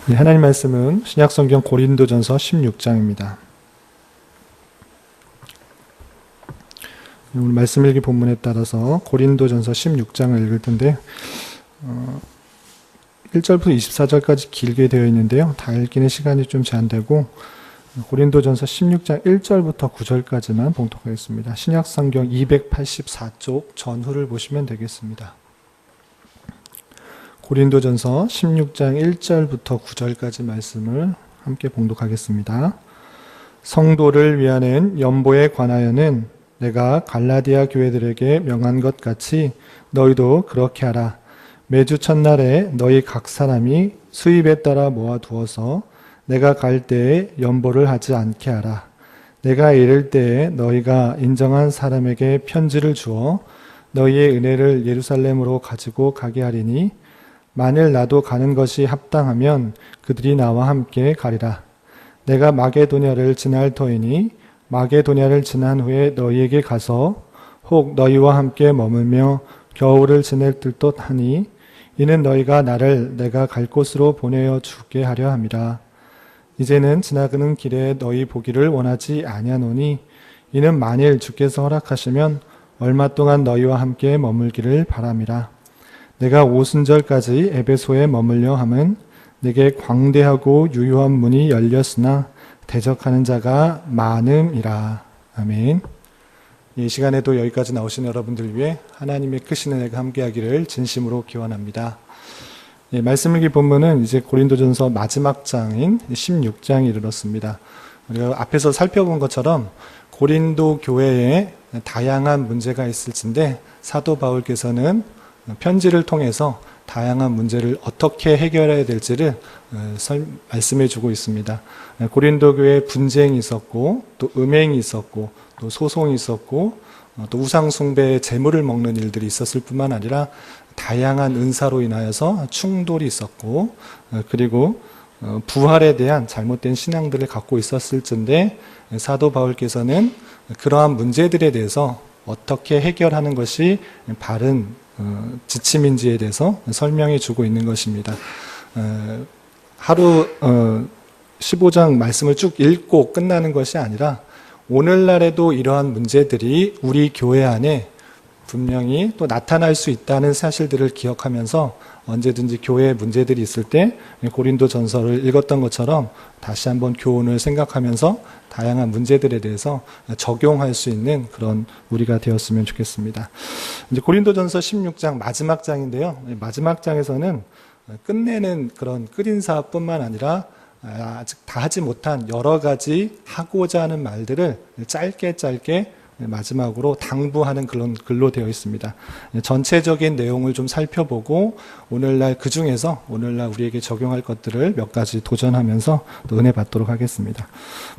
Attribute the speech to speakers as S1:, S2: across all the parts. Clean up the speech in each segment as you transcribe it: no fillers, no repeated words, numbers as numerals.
S1: 네, 하나님 말씀은 신약성경 고린도전서 16장입니다. 오늘 말씀 읽기 본문에 따라서 고린도전서 16장을 읽을 텐데 1절부터 24절까지 길게 되어 있는데요. 다 읽기는 시간이 좀 제한되고 고린도전서 16장 1절부터 9절까지만 봉독하겠습니다. 신약성경 284쪽 전후를 보시면 되겠습니다. 고린도전서 16장 1절부터 9절까지 말씀을 함께 봉독하겠습니다. 성도를 위하는 연보에 관하여는 내가 갈라디아 교회들에게 명한 것 같이 너희도 그렇게 하라. 매주 첫날에 너희 각 사람이 수입에 따라 모아두어서 내가 갈 때에 연보를 하지 않게 하라. 내가 이를 때에 너희가 인정한 사람에게 편지를 주어 너희의 은혜를 예루살렘으로 가지고 가게 하리니 만일 나도 가는 것이 합당하면 그들이 나와 함께 가리라. 내가 마게도냐를 지날 터이니 마게도냐를 지난 후에 너희에게 가서 혹 너희와 함께 머물며 겨울을 지낼 듯 하니 이는 너희가 나를 내가 갈 곳으로 보내어 주게 하려 함이라. 이제는 지나가는 길에 너희 보기를 원하지 아니하노니 이는 만일 주께서 허락하시면 얼마 동안 너희와 함께 머물기를 바람이라. 내가 오순절까지 에베소에 머물려 함은 내게 광대하고 유효한 문이 열렸으나 대적하는 자가 많음이라. 아멘. 이 시간에도 여기까지 나오신 여러분들 위해 하나님의 크신 은혜가 함께하기를 진심으로 기원합니다. 말씀 읽기 본문은 이제 고린도전서 마지막 장인 16장에 이르렀습니다. 우리가 앞에서 살펴본 것처럼 고린도 교회에 다양한 문제가 있을진데 사도 바울께서는 편지를 통해서 다양한 문제를 어떻게 해결해야 될지를 말씀해 주고 있습니다. 고린도 교회에 분쟁이 있었고 또 음행이 있었고 또 소송이 있었고 또 우상 숭배의 재물을 먹는 일들이 있었을 뿐만 아니라 다양한 은사로 인하여서 충돌이 있었고 그리고 부활에 대한 잘못된 신앙들을 갖고 있었을진데 사도 바울께서는 그러한 문제들에 대해서 어떻게 해결하는 것이 바른 지침인지에 대해서 설명해 주고 있는 것입니다. 하루 15장 말씀을 쭉 읽고 끝나는 것이 아니라 오늘날에도 이러한 문제들이 우리 교회 안에 분명히 또 나타날 수 있다는 사실들을 기억하면서 언제든지 교회에 문제들이 있을 때 고린도 전서를 읽었던 것처럼 다시 한번 교훈을 생각하면서 다양한 문제들에 대해서 적용할 수 있는 그런 우리가 되었으면 좋겠습니다. 이제 고린도 전서 16장 마지막 장인데요. 마지막 장에서는 끝내는 그런 끝 인사뿐만 아니라 아직 다 하지 못한 여러 가지 하고자 하는 말들을 짧게 마지막으로 당부하는 그런 글로 되어 있습니다. 전체적인 내용을 좀 살펴보고 오늘날 그 중에서 오늘날 우리에게 적용할 것들을 몇 가지 도전하면서 또 은혜 받도록 하겠습니다.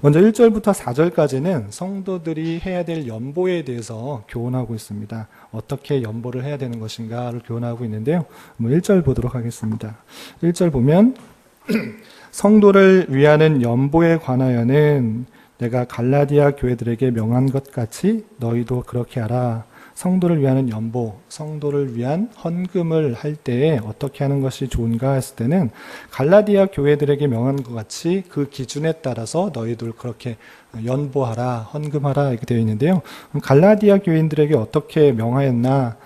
S1: 먼저 1절부터 4절까지는 성도들이 해야 될 연보에 대해서 교훈하고 있습니다. 어떻게 연보를 해야 되는 것인가를 교훈하고 있는데요. 1절 보도록 하겠습니다. 1절 보면 성도를 위하는 연보에 관하여는 내가 갈라디아 교회들에게 명한 것 같이 너희도 그렇게 하라. 성도를 위하는 연보, 성도를 위한 헌금을 할 때에 어떻게 하는 것이 좋은가 했을 때는 갈라디아 교회들에게 명한 것 같이 그 기준에 따라서 너희들 그렇게 연보하라, 헌금하라 이렇게 되어 있는데요. 갈라디아 교인들에게 어떻게 명하였나?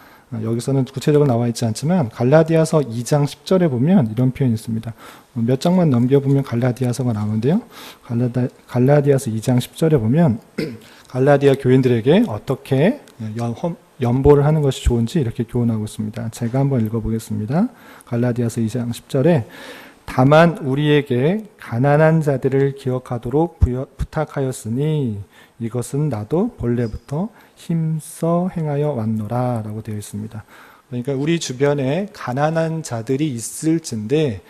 S1: 여기서는 구체적으로 나와 있지 않지만 갈라디아서 2장 10절에 보면 이런 표현이 있습니다. 몇 장만 넘겨보면 갈라디아서가 나오는데요. 갈라디아서 2장 10절에 보면 갈라디아 교인들에게 어떻게 연보를 하는 것이 좋은지 이렇게 교훈하고 있습니다. 제가 한번 읽어보겠습니다. 갈라디아서 2장 10절에 다만 우리에게 가난한 자들을 기억하도록 부탁하였으니 이것은 나도 본래부터 힘써 행하여 왔노라 라고 되어 있습니다. 그러니까 우리 주변에 가난한 자들이 있을진데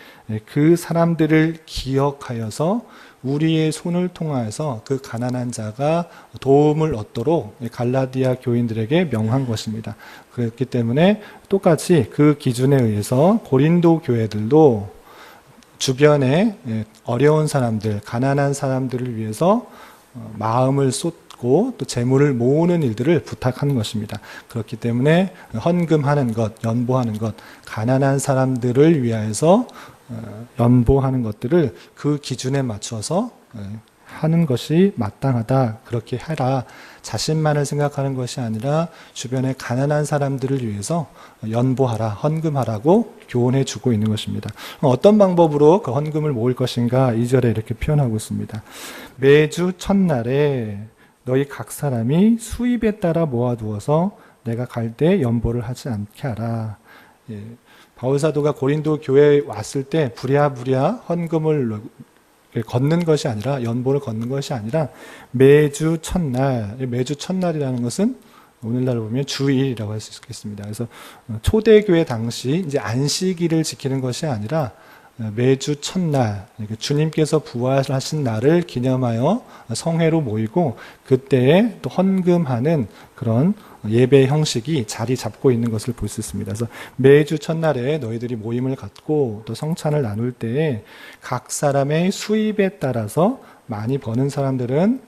S1: 그 사람들을 기억하여서 우리의 손을 통하여서 그 가난한 자가 도움을 얻도록 갈라디아 교인들에게 명한 것입니다. 그렇기 때문에 똑같이 그 기준에 의해서 고린도 교회들도 주변에 어려운 사람들, 가난한 사람들을 위해서 마음을 쏟고 또 재물을 모으는 일들을 부탁하는 것입니다. 그렇기 때문에 헌금하는 것, 연보하는 것, 가난한 사람들을 위하여서 연보하는 것들을 그 기준에 맞춰서 하는 것이 마땅하다. 그렇게 해라. 자신만을 생각하는 것이 아니라 주변의 가난한 사람들을 위해서 연보하라, 헌금하라고 교훈해 주고 있는 것입니다. 어떤 방법으로 그 헌금을 모을 것인가 2절에 이렇게 표현하고 있습니다. 매주 첫날에 너희 각 사람이 수입에 따라 모아두어서 내가 갈 때 연보를 하지 않게 하라. 예, 바울 사도가 고린도 교회에 왔을 때 부랴부랴 헌금을 걷는 것이 아니라, 연보를 걷는 것이 아니라 매주 첫날, 매주 첫날이라는 것은 오늘날 보면 주일이라고 할 수 있겠습니다. 그래서 초대교회 당시 이제 안식일을 지키는 것이 아니라 매주 첫날, 주님께서 부활하신 날을 기념하여 성회로 모이고 그때에 또 헌금하는 그런 예배 형식이 자리 잡고 있는 것을 볼 수 있습니다. 그래서 매주 첫날에 너희들이 모임을 갖고 또 성찬을 나눌 때에 각 사람의 수입에 따라서 많이 버는 사람들은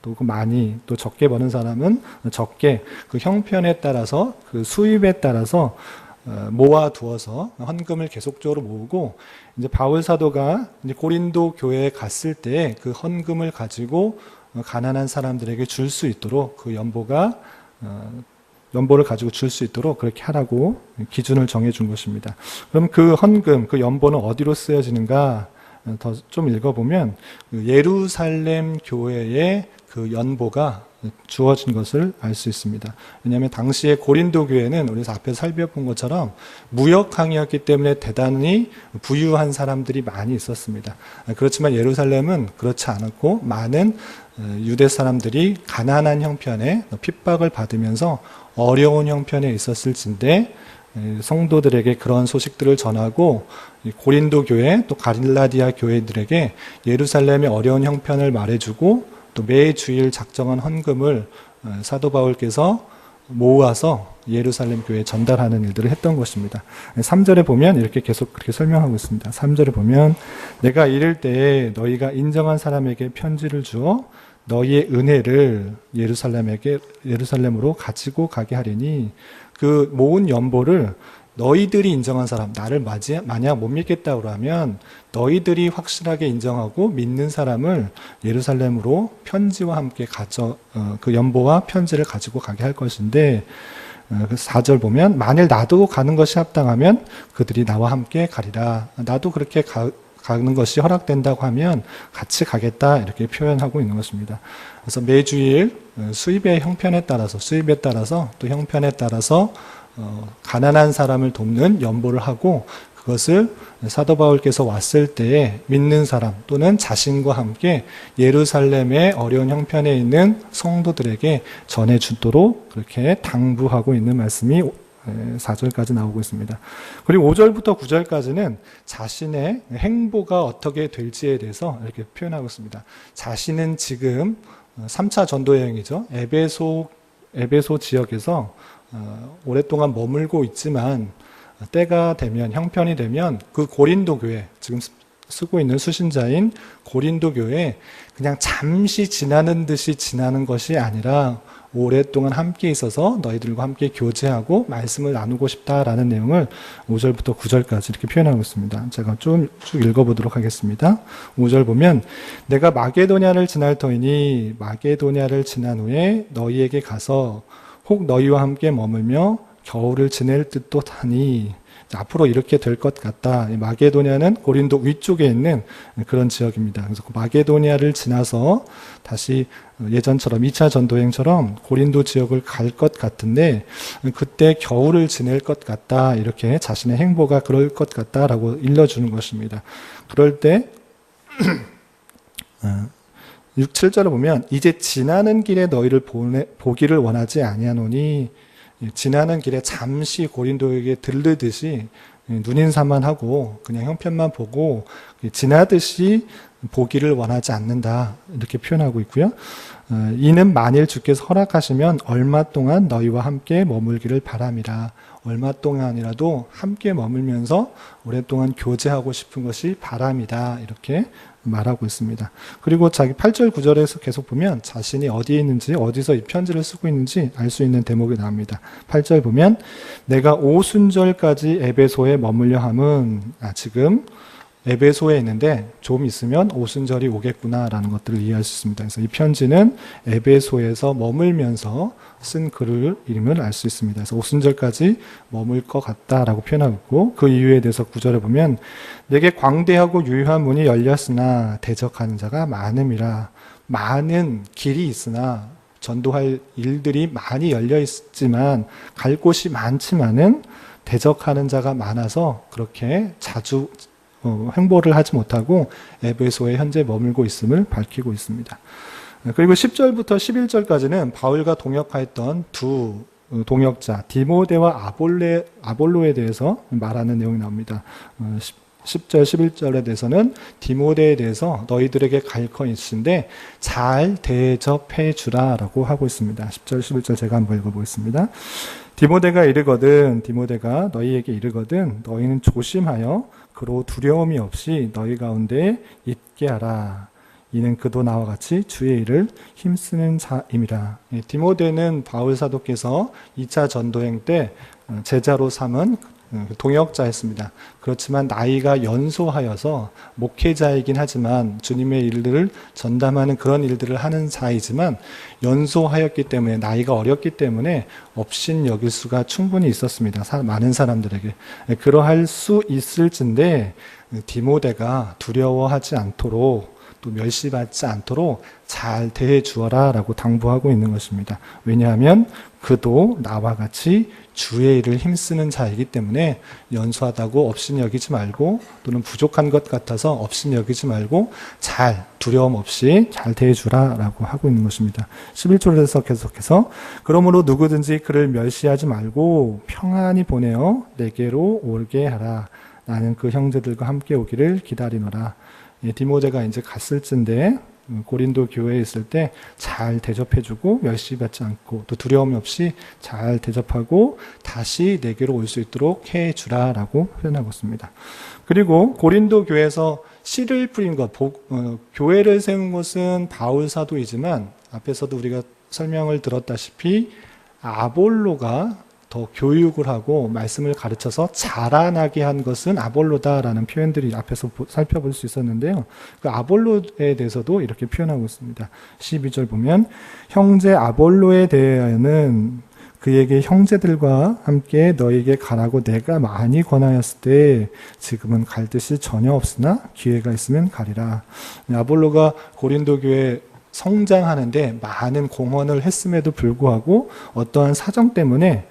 S1: 또 많이, 또 적게 버는 사람은 적게, 그 형편에 따라서, 그 수입에 따라서 모아두어서 헌금을 계속적으로 모으고, 이제 바울 사도가 이제 고린도 교회에 갔을 때 그 헌금을 가지고 가난한 사람들에게 줄 수 있도록, 그 연보를 가지고 줄 수 있도록 그렇게 하라고 기준을 정해준 것입니다. 그럼 그 헌금, 그 연보는 어디로 쓰여지는가? 더 좀 읽어보면 예루살렘 교회의 그 연보가 주어진 것을 알 수 있습니다. 왜냐하면 당시에 고린도 교회는 우리가 앞에서 살펴본 것처럼 무역항이었기 때문에 대단히 부유한 사람들이 많이 있었습니다. 그렇지만 예루살렘은 그렇지 않았고 많은 유대 사람들이 가난한 형편에 핍박을 받으면서 어려운 형편에 있었을진데 성도들에게 그런 소식들을 전하고 고린도 교회 또 갈라디아 교회들에게 예루살렘의 어려운 형편을 말해주고 또 매 주일 작정한 헌금을 사도 바울께서 모아서 예루살렘 교회에 전달하는 일들을 했던 것입니다. 3절에 보면 이렇게 계속 그렇게 설명하고 있습니다. 3절에 보면 내가 이를 때에 너희가 인정한 사람에게 편지를 주어 너희의 은혜를 예루살렘으로 가지고 가게 하리니, 그 모은 연보를 너희들이 인정한 사람, 나를 만약 못 믿겠다고 하면 너희들이 확실하게 인정하고 믿는 사람을 예루살렘으로 편지와 함께 그 연보와 편지를 가지고 가게 할 것인데, 4절 보면 만일 나도 가는 것이 합당하면 그들이 나와 함께 가리라. 나도 그렇게 가는 것이 허락된다고 하면 같이 가겠다, 이렇게 표현하고 있는 것입니다. 그래서 매주일 수입의 형편에 따라서, 또 형편에 따라서 가난한 사람을 돕는 연보를 하고, 그것을 사도 바울께서 왔을 때에 믿는 사람 또는 자신과 함께 예루살렘의 어려운 형편에 있는 성도들에게 전해주도록 그렇게 당부하고 있는 말씀이 4절까지 나오고 있습니다. 그리고 5절부터 9절까지는 자신의 행보가 어떻게 될지에 대해서 이렇게 표현하고 있습니다. 자신은 지금 3차 전도 여행이죠. 에베소 지역에서 오랫동안 머물고 있지만 때가 되면, 형편이 되면 그 고린도 교회, 지금 쓰고 있는 수신자인 고린도 교회에 그냥 잠시 지나는 듯이 지나는 것이 아니라 오랫동안 함께 있어서 너희들과 함께 교제하고 말씀을 나누고 싶다라는 내용을 5절부터 9절까지 이렇게 표현하고 있습니다. 제가 쭉 읽어보도록 하겠습니다. 5절 보면 내가 마게도냐를 지날 터이니 마게도냐를 지난 후에 너희에게 가서 혹 너희와 함께 머물며 겨울을 지낼 듯도 하니, 앞으로 이렇게 될 것 같다. 마게도냐는 고린도 위쪽에 있는 그런 지역입니다. 그래서 마게도냐를 지나서 다시 예전처럼 2차 전도행처럼 고린도 지역을 갈 것 같은데 그때 겨울을 지낼 것 같다. 이렇게 자신의 행보가 그럴 것 같다라고 일러주는 것입니다. 그럴 때 6, 7절을 보면 이제 지나는 길에 너희를 보기를 원하지 아니하노니, 지나는 길에 잠시 고린도에게 들르듯이 눈인사만 하고 그냥 형편만 보고 지나듯이 보기를 원하지 않는다, 이렇게 표현하고 있고요. 이는 만일 주께서 허락하시면 얼마 동안 너희와 함께 머물기를 바람이라. 얼마 동안이라도 함께 머물면서 오랫동안 교제하고 싶은 것이 바람이다, 이렇게 말하고 있습니다. 그리고 자기 8절 9절에서 계속 보면 자신이 어디에 있는지, 어디서 이 편지를 쓰고 있는지 알 수 있는 대목이 나옵니다. 8절 보면 내가 오순절까지 에베소에 머물려 함은, 지금 에베소에 있는데 좀 있으면 오순절이 오겠구나라는 것들을 이해할 수 있습니다. 그래서 이 편지는 에베소에서 머물면서 쓴 글을 이름을 알 수 있습니다. 그래서 오순절까지 머물 것 같다라고 표현하고 있고, 그 이유에 대해서 구절에 보면 내게 광대하고 유효한 문이 열렸으나 대적하는 자가 많음이라. 많은 길이 있으나 전도할 일들이 많이 열려 있지만 갈 곳이 많지만은 대적하는 자가 많아서 그렇게 자주 행보를 하지 못하고 에베소에 현재 머물고 있음을 밝히고 있습니다. 그리고 10절부터 11절까지는 바울과 동역하였던 두 동역자 디모데와 아볼로에 대해서 말하는 내용이 나옵니다. 10절, 11절에 대해서는 디모데에 대해서 너희들에게 갈 것인데 잘 대접해 주라라고 하고 있습니다. 10절, 11절 제가 한번 읽어보겠습니다. 디모데가 너희에게 이르거든 너희는 조심하여 그로 두려움이 없이 너희 가운데 있게 하라. 이는 그도 나와 같이 주의 일을 힘쓰는 자임이라. 디모데는 바울 사도께서 2차 전도행 때 제자로 삼은 동역자였습니다. 그렇지만 나이가 연소하여서 목회자이긴 하지만 주님의 일들을 전담하는 그런 일들을 하는 자이지만 연소하였기 때문에, 나이가 어렸기 때문에 업신 여길 수가 충분히 있었습니다. 많은 사람들에게. 그러할 수 있을진데 디모데가 두려워하지 않도록 또 멸시받지 않도록 잘 대해 주어라 라고 당부하고 있는 것입니다. 왜냐하면 그도 나와 같이 주의 일을 힘쓰는 자이기 때문에 연소하다고 업신여기지 말고, 또는 부족한 것 같아서 업신여기지 말고 잘, 두려움 없이 잘 대해 주라 라고 하고 있는 것입니다. 11절에서 계속해서 그러므로 누구든지 그를 멸시하지 말고 평안히 보내어 내게로 오게 하라. 나는 그 형제들과 함께 오기를 기다리노라. 디모데가 이제 갔을진데 고린도 교회에 있을 때 잘 대접해주고 멸시받지 않고 또 두려움 없이 잘 대접하고 다시 내게로 올 수 있도록 해주라라고 표현하고 있습니다. 그리고 고린도 교회에서 씨를 뿌린 것, 교회를 세운 것은 바울 사도이지만 앞에서도 우리가 설명을 들었다시피 아볼로가 더 교육을 하고 말씀을 가르쳐서 자라나게 한 것은 아볼로다라는 표현들이 앞에서 살펴볼 수 있었는데요. 그 아볼로에 대해서도 이렇게 표현하고 있습니다. 12절 보면 형제 아볼로에 대하여는 그에게 형제들과 함께 너에게 가라고 내가 많이 권하였을 때 지금은 갈 뜻이 전혀 없으나 기회가 있으면 가리라. 아볼로가 고린도 교회 성장하는데 많은 공헌을 했음에도 불구하고 어떠한 사정 때문에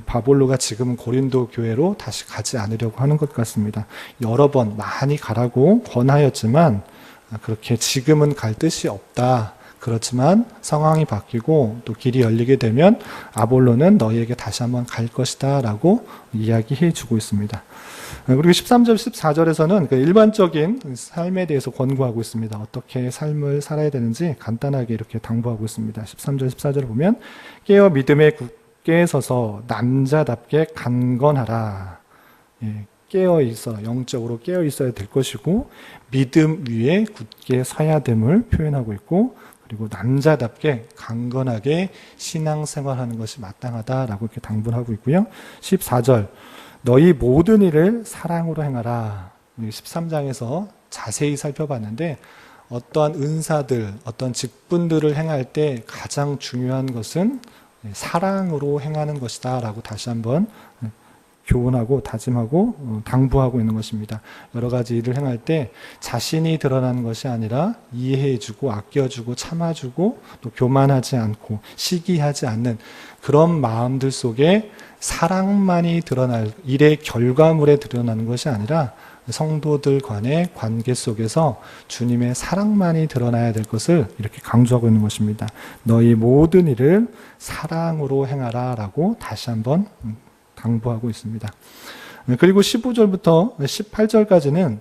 S1: 바볼로가 지금은 고린도 교회로 다시 가지 않으려고 하는 것 같습니다. 여러 번 많이 가라고 권하였지만 그렇게 지금은 갈 뜻이 없다. 그렇지만 상황이 바뀌고 또 길이 열리게 되면 아볼로는 너희에게 다시 한번 갈 것이다 라고 이야기해 주고 있습니다. 그리고 13절, 14절에서는 그 일반적인 삶에 대해서 권고하고 있습니다. 어떻게 삶을 살아야 되는지 간단하게 이렇게 당부하고 있습니다. 13절, 14절을 보면 깨어 믿음에 굳게 서서 남자답게 강건하라. 깨어 있어, 영적으로 깨어 있어야 될 것이고 믿음 위에 굳게 서야 됨을 표현하고 있고, 그리고 남자답게 강건하게 신앙생활하는 것이 마땅하다라고 이렇게 당부를 하고 있고요. 14절 너희 모든 일을 사랑으로 행하라. 13장에서 자세히 살펴봤는데 어떠한 은사들, 어떤 직분들을 행할 때 가장 중요한 것은 사랑으로 행하는 것이다 라고 다시 한번 교훈하고 다짐하고 당부하고 있는 것입니다. 여러 가지 일을 행할 때 자신이 드러나는 것이 아니라 이해해주고 아껴주고 참아주고 또 교만하지 않고 시기하지 않는 그런 마음들 속에 사랑만이 드러날, 일의 결과물에 드러나는 것이 아니라 성도들 간의 관계 속에서 주님의 사랑만이 드러나야 될 것을 이렇게 강조하고 있는 것입니다. 너희 모든 일을 사랑으로 행하라 라고 다시 한번 당부하고 있습니다. 그리고 15절부터 18절까지는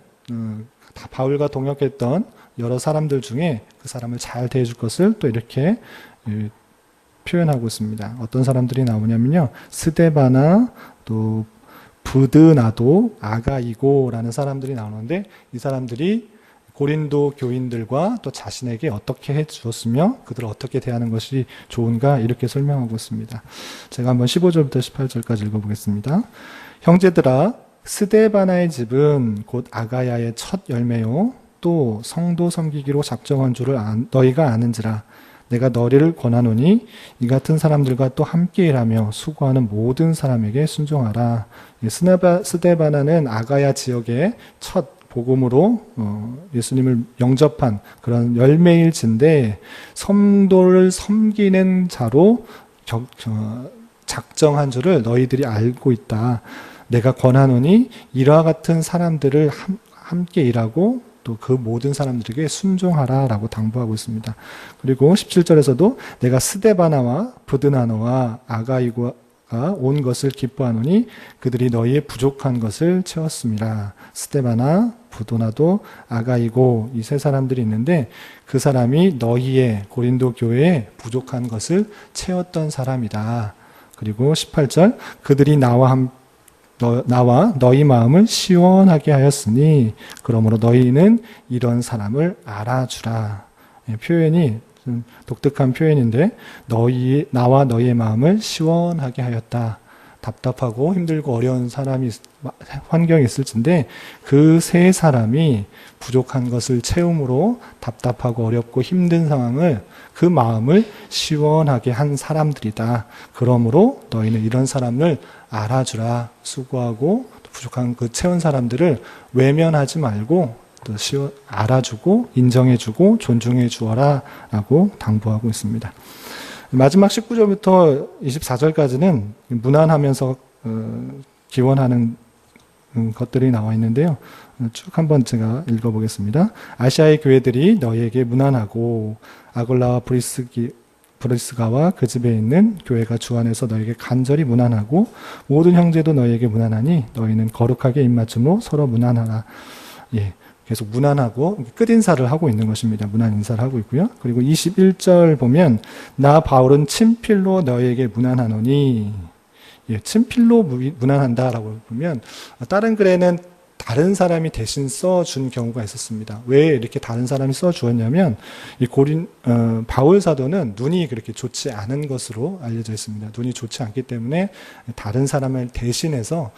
S1: 바울과 동역했던 여러 사람들 중에 그 사람을 잘 대해줄 것을 또 이렇게 표현하고 있습니다. 어떤 사람들이 나오냐면요, 스데바나 또 부드나도 아가이고라는 사람들이 나오는데 이 사람들이 고린도 교인들과 또 자신에게 어떻게 해주었으며 그들을 어떻게 대하는 것이 좋은가 이렇게 설명하고 있습니다. 제가 한번 15절부터 18절까지 읽어보겠습니다. 형제들아, 스데바나의 집은 곧 아가야의 첫 열매요 또 성도 섬기기로 작정한 줄을 너희가 아는지라. 내가 너희를 권하노니 이 같은 사람들과 또 함께 일하며 수고하는 모든 사람에게 순종하라. 스데바나는 아가야 지역의 첫 복음으로 예수님을 영접한 그런 열매일진데 성도를 섬기는 자로 작정한 줄을 너희들이 알고 있다. 내가 권하노니 이와 같은 사람들을 함께 일하고 또 그 모든 사람들에게 순종하라 라고 당부하고 있습니다. 그리고 17절에서도 내가 스데바나와 부드나노와 아가이고가 온 것을 기뻐하노니 그들이 너희의 부족한 것을 채웠습니다. 스데바나, 부도나도, 아가이고 이 세 사람들이 있는데 그 사람이 너희의 고린도 교회에 부족한 것을 채웠던 사람이다. 그리고 18절 그들이 나와 너희 마음을 시원하게 하였으니 그러므로 너희는 이런 사람을 알아주라. 표현이 좀 독특한 표현인데 나와 너희의 마음을 시원하게 하였다. 답답하고 힘들고 어려운 환경이 있을진데 그 세 사람이 부족한 것을 채움으로 답답하고 어렵고 힘든 상황을 그 마음을 시원하게 한 사람들이다. 그러므로 너희는 이런 사람을 알아주라. 수고하고 부족한 그 채운 사람들을 외면하지 말고 또 알아주고 인정해주고 존중해 주어라 라고 당부하고 있습니다. 마지막 19절부터 24절까지는 무난하면서 기원하는 것들이 나와 있는데요. 쭉 한번 제가 읽어보겠습니다. 아시아의 교회들이 너희에게 무난하고 아골라와 브리스가와 그 집에 있는 교회가 주 안에서 너희에게 간절히 무난하고 모든 형제도 너희에게 무난하니 너희는 거룩하게 입맞춤으로 서로 무난하라. 예. 계속 무난하고 끝인사를 하고 있는 것입니다. 무난 인사를 하고 있고요. 그리고 21절 보면 나 바울은 친필로 너희에게 무난하노니, 예, 친필로 무난한다라고 보면 다른 글에는 다른 사람이 대신 써준 경우가 있었습니다. 왜 이렇게 다른 사람이 써주었냐면 이 바울 사도는 눈이 그렇게 좋지 않은 것으로 알려져 있습니다. 눈이 좋지 않기 때문에 다른 사람을 대신해서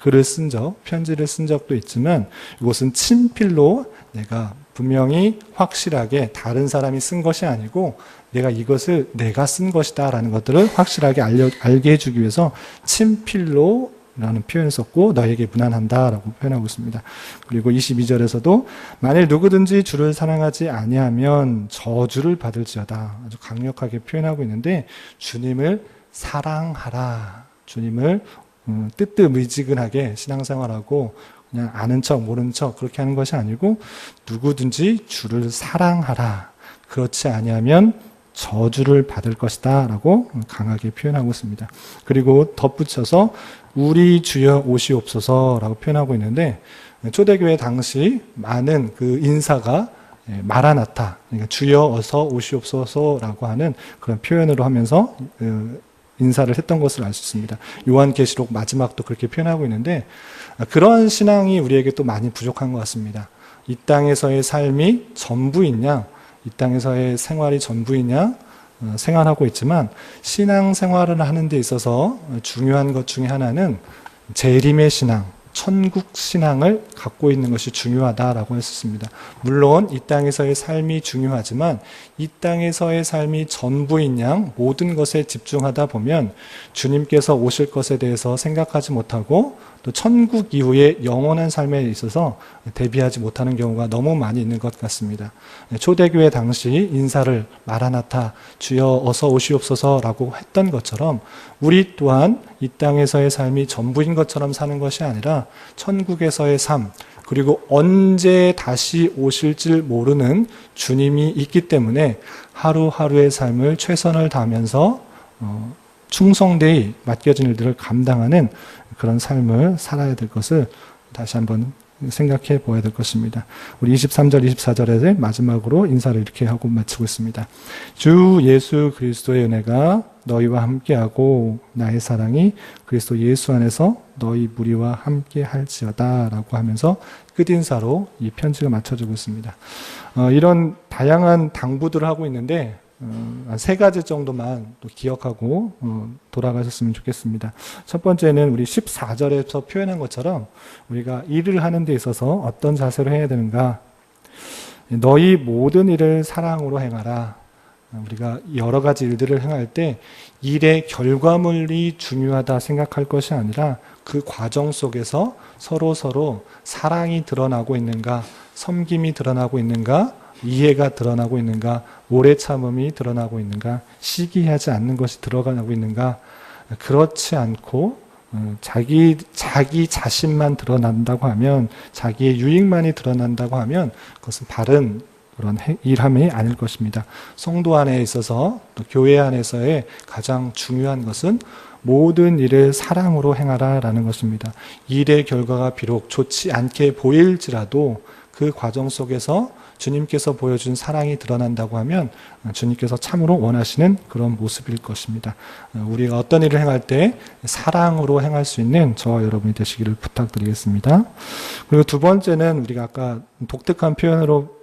S1: 글을 쓴 적, 편지를 쓴 적도 있지만 이것은 친필로 내가 분명히 확실하게 다른 사람이 쓴 것이 아니고 이것을 내가 쓴 것이다 라는 것들을 확실하게 알게 해주기 위해서 친필로 라는 표현을 썼고 너에게 무난한다 라고 표현하고 있습니다. 그리고 22절에서도 만일 누구든지 주를 사랑하지 아니하면 저주를 받을지어다. 아주 강력하게 표현하고 있는데 주님을 사랑하라. 주님을 뜨뜻미지근하게 신앙생활하고 그냥 아는 척 모르는 척 그렇게 하는 것이 아니고 누구든지 주를 사랑하라. 그렇지 아니하면 저주를 받을 것이다 라고 강하게 표현하고 있습니다. 그리고 덧붙여서 우리 주여 오시옵소서 라고 표현하고 있는데 초대교회 당시 많은 그 인사가 마라나타, 그러니까 주여 어서 오시옵소서 라고 하는 그런 표현으로 하면서 인사를 했던 것을 알 수 있습니다. 요한계시록 마지막도 그렇게 표현하고 있는데 그런 신앙이 우리에게 또 많이 부족한 것 같습니다. 이 땅에서의 삶이 전부이냐, 이 땅에서의 생활이 전부이냐 생활하고 있지만 신앙생활을 하는 데 있어서 중요한 것 중에 하나는 재림의 신앙, 천국 신앙을 갖고 있는 것이 중요하다라고 했었습니다. 물론 이 땅에서의 삶이 중요하지만 이 땅에서의 삶이 전부인 양 모든 것에 집중하다 보면 주님께서 오실 것에 대해서 생각하지 못하고 또 천국 이후의 영원한 삶에 있어서 대비하지 못하는 경우가 너무 많이 있는 것 같습니다. 초대교회 당시 인사를 마라나타, 주여 어서 오시옵소서라고 했던 것처럼 우리 또한 이 땅에서의 삶이 전부인 것처럼 사는 것이 아니라 천국에서의 삶, 그리고 언제 다시 오실지 모르는 주님이 있기 때문에 하루하루의 삶을 최선을 다하면서 충성되이 맡겨진 일들을 감당하는 그런 삶을 살아야 될 것을 다시 한번 생각해 보아야 될 것입니다. 우리 23절, 24절에서 마지막으로 인사를 이렇게 하고 마치고 있습니다. 주 예수 그리스도의 은혜가 너희와 함께하고 나의 사랑이 그리스도 예수 안에서 너희 무리와 함께 할지어다 라고 하면서 끝인사로 이 편지가 맞춰지고 있습니다. 이런 다양한 당부들을 하고 있는데 한 3가지 정도만 또 기억하고 돌아가셨으면 좋겠습니다. 첫 번째는 우리 14절에서 표현한 것처럼 우리가 일을 하는 데 있어서 어떤 자세로 해야 되는가? 너희 모든 일을 사랑으로 행하라. 우리가 여러 가지 일들을 행할 때 일의 결과물이 중요하다 생각할 것이 아니라 그 과정 속에서 서로 사랑이 드러나고 있는가, 섬김이 드러나고 있는가, 이해가 드러나고 있는가, 오래 참음이 드러나고 있는가, 시기하지 않는 것이 드러나고 있는가. 그렇지 않고 자기 자신만 드러난다고 하면, 자기의 유익만이 드러난다고 하면 그것은 바른 그런 일함이 아닐 것입니다. 성도 안에 있어서 또 교회 안에서의 가장 중요한 것은 모든 일을 사랑으로 행하라라는 것입니다. 일의 결과가 비록 좋지 않게 보일지라도 그 과정 속에서 주님께서 보여준 사랑이 드러난다고 하면 주님께서 참으로 원하시는 그런 모습일 것입니다. 우리가 어떤 일을 행할 때 사랑으로 행할 수 있는 저와 여러분이 되시기를 부탁드리겠습니다. 그리고 두 번째는 우리가 아까 독특한 표현으로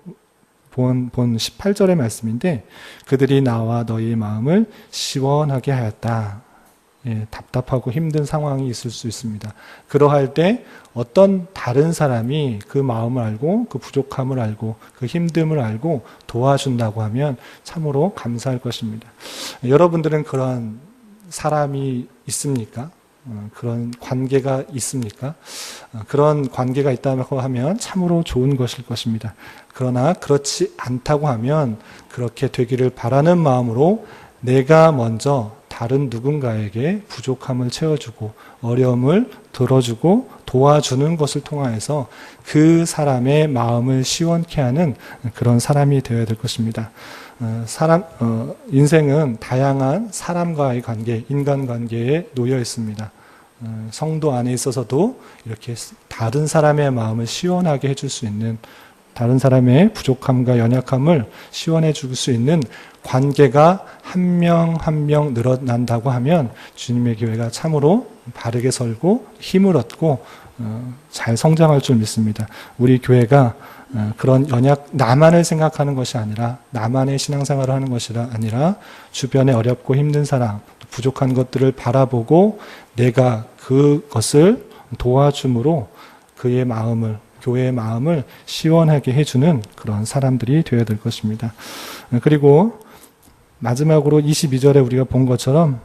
S1: 본 18절의 말씀인데, 그들이 나와 너희의 마음을 시원하게 하였다. 답답하고 힘든 상황이 있을 수 있습니다. 그러할 때 어떤 다른 사람이 그 마음을 알고 그 부족함을 알고 그 힘듦을 알고 도와준다고 하면 참으로 감사할 것입니다. 여러분들은 그런 사람이 있습니까? 그런 관계가 있습니까? 그런 관계가 있다고 하면 참으로 좋은 것일 것입니다. 그러나 그렇지 않다고 하면 그렇게 되기를 바라는 마음으로 내가 먼저 다른 누군가에게 부족함을 채워주고 어려움을 들어주고 도와주는 것을 통하여서 그 사람의 마음을 시원케 하는 그런 사람이 되어야 될 것입니다. 인생은 다양한 사람과의 관계, 인간관계에 놓여 있습니다. 성도 안에 있어서도 이렇게 다른 사람의 마음을 시원하게 해줄 수 있는, 다른 사람의 부족함과 연약함을 시원해 줄 수 있는 관계가 한 명 한 명 늘어난다고 하면 주님의 교회가 참으로 바르게 설고 힘을 얻고 잘 성장할 줄 믿습니다. 우리 교회가 그런 나만을 생각하는 것이 아니라, 나만의 신앙생활을 하는 것이 아니라 주변에 어렵고 힘든 사람, 부족한 것들을 바라보고 내가 그것을 도와줌으로 그의 마음을, 교회의 마음을 시원하게 해주는 그런 사람들이 되어야 될 것입니다. 그리고 마지막으로 22절에 우리가 본 것처럼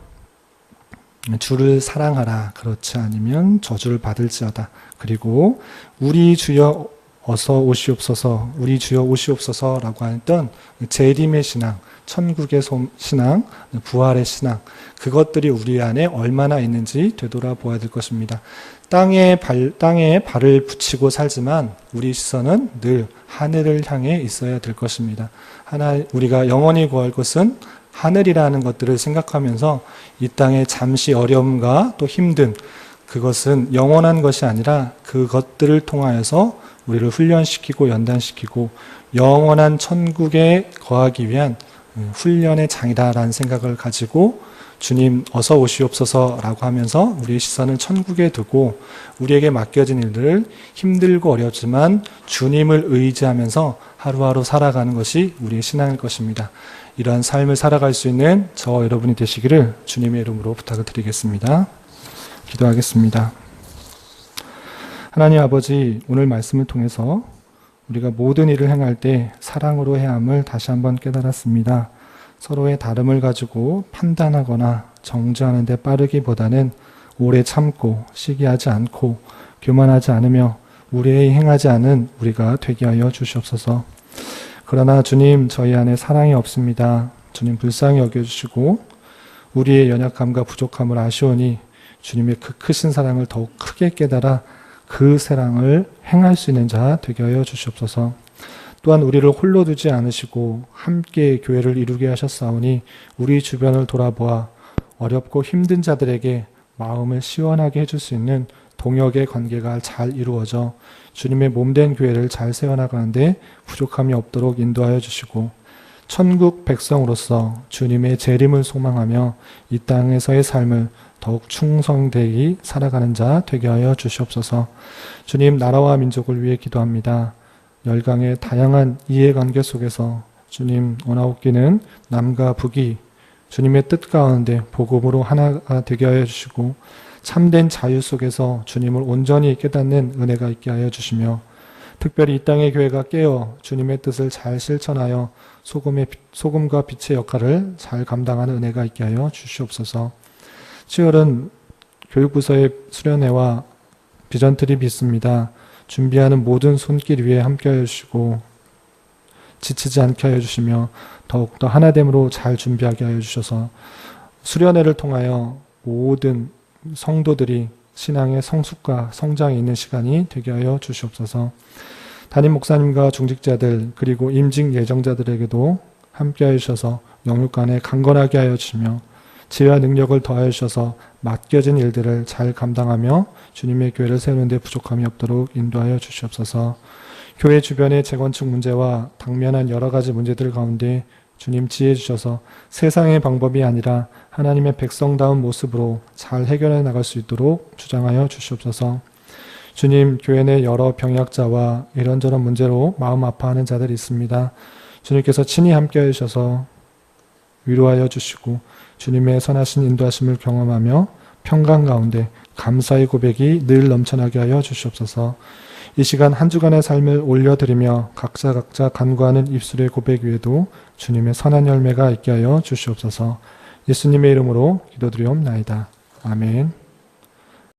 S1: 주를 사랑하라. 그렇지 않으면 저주를 받을지어다. 그리고 우리 주여 어서 오시옵소서, 우리 주여 오시옵소서라고 했던 재림의 신앙, 천국의 신앙, 부활의 신앙, 그것들이 우리 안에 얼마나 있는지 되돌아보아야 될 것입니다. 땅에 발을 붙이고 살지만 우리 시선은 늘 하늘을 향해 있어야 될 것입니다. 우리가 영원히 구할 것은 하늘이라는 것들을 생각하면서 이 땅에 잠시 어려움과 또 힘든, 그것은 영원한 것이 아니라 그것들을 통하여서 우리를 훈련시키고 연단시키고 영원한 천국에 거하기 위한 훈련의 장이다라는 생각을 가지고 주님 어서 오시옵소서라고 하면서 우리의 시선을 천국에 두고 우리에게 맡겨진 일들을 힘들고 어렵지만 주님을 의지하면서 하루하루 살아가는 것이 우리의 신앙일 것입니다. 이러한 삶을 살아갈 수 있는 저와 여러분이 되시기를 주님의 이름으로 부탁을 드리겠습니다. 기도하겠습니다. 하나님 아버지, 오늘 말씀을 통해서 우리가 모든 일을 행할 때 사랑으로 해야 함을 다시 한번 깨달았습니다. 서로의 다름을 가지고 판단하거나 정죄하는 데 빠르기보다는 오래 참고 시기하지 않고 교만하지 않으며 무례히 행하지 않은 우리가 되게 하여 주시옵소서. 그러나 주님, 저희 안에 사랑이 없습니다. 주님 불쌍히 여겨주시고 우리의 연약함과 부족함을 아시오니 주님의 그 크신 사랑을 더욱 크게 깨달아 그 사랑을 행할 수 있는 자 되게 하여 주시옵소서. 또한 우리를 홀로 두지 않으시고 함께 교회를 이루게 하셨사오니 우리 주변을 돌아보아 어렵고 힘든 자들에게 마음을 시원하게 해줄 수 있는 동역의 관계가 잘 이루어져 주님의 몸된 교회를 잘 세워나가는데 부족함이 없도록 인도하여 주시고 천국 백성으로서 주님의 재림을 소망하며 이 땅에서의 삶을 더욱 충성되이 살아가는 자 되게 하여 주시옵소서. 주님, 나라와 민족을 위해 기도합니다. 열강의 다양한 이해관계 속에서 주님, 오나옵기는 남과 북이 주님의 뜻 가운데 복음으로 하나가 되게 하여 주시고 참된 자유 속에서 주님을 온전히 깨닫는 은혜가 있게 하여 주시며 특별히 이 땅의 교회가 깨어 주님의 뜻을 잘 실천하여 소금과 빛의 역할을 잘 감당하는 은혜가 있게 하여 주시옵소서. 7월은 교육부서의 수련회와 비전 트립이 있습니다. 준비하는 모든 손길 위에 함께 하여 주시고 지치지 않게 하여 주시며 더욱더 하나됨으로 잘 준비하게 하여 주셔서 수련회를 통하여 모든 성도들이 신앙의 성숙과 성장이 있는 시간이 되게 하여 주시옵소서. 담임 목사님과 중직자들 그리고 임직 예정자들에게도 함께 하여 주셔서 영육간에 강건하게 하여 주시며 지혜와 능력을 더하여 주셔서 맡겨진 일들을 잘 감당하며 주님의 교회를 세우는 데 부족함이 없도록 인도하여 주시옵소서. 교회 주변의 재건축 문제와 당면한 여러 가지 문제들 가운데 주님 지혜 주셔서 세상의 방법이 아니라 하나님의 백성다운 모습으로 잘 해결해 나갈 수 있도록 주장하여 주시옵소서. 주님, 교회 내 여러 병약자와 이런저런 문제로 마음 아파하는 자들이 있습니다. 주님께서 친히 함께해 주셔서 위로하여 주시고 주님의 선하신 인도하심을 경험하며 평강 가운데 감사의 고백이 늘 넘쳐나게 하여 주시옵소서. 이 시간 한 주간의 삶을 올려드리며 각자 간구하는 입술의 고백 위에도 주님의 선한 열매가 있게 하여 주시옵소서. 예수님의 이름으로 기도드리옵나이다. 아멘.